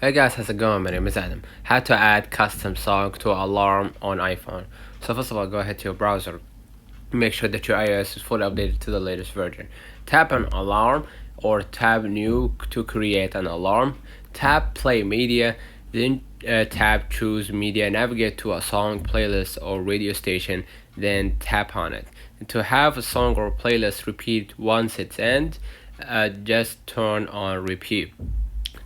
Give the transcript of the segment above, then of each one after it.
Hey guys, how's it going? My name is Adam. How to add custom song to alarm on iPhone. So first of all, go ahead to your browser. Make sure that your iOS is fully updated to the latest version. Tap on alarm or tab new to create an alarm. Tap play media, then tap choose media, navigate to a song, playlist or radio station, then tap on it. And to have a song or playlist repeat once it's end, just turn on repeat.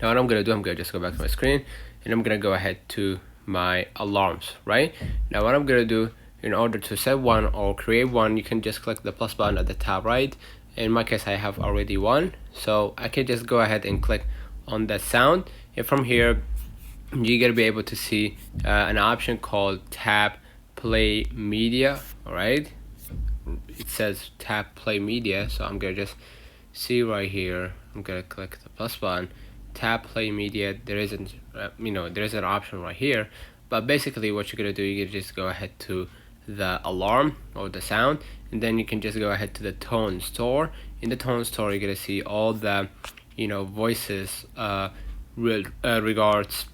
Now what I'm gonna do, I'm gonna just go back to my screen and I'm gonna go ahead to my alarms, right? Now what I'm gonna do, in order to set one or create one, you can just click the plus button at the top right. In my case, I have already one, so I can just go ahead and click on that sound, and from here you're gonna be able to see an option called tap play media. All right, it says tap play media, so I'm gonna just see right here. I'm gonna click the plus button, tap play media. There isn't there is an option right here, but basically what you're gonna do, you can just go ahead to the alarm or the sound, and then you can just go ahead to the tone store. In the tone store, you're gonna see all the voices regards,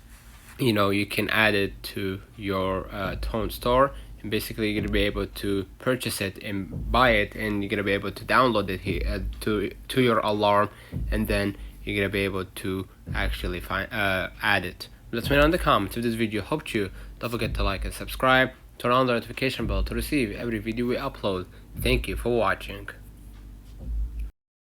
you can add it to your tone store, and basically you're gonna be able to purchase it and buy it, and you're gonna be able to download it here to your alarm, and then you're gonna be able to actually add it. Let me know in the comments if this video helped you. Don't forget to like and subscribe. Turn on the notification bell to receive every video we upload. Thank you for watching.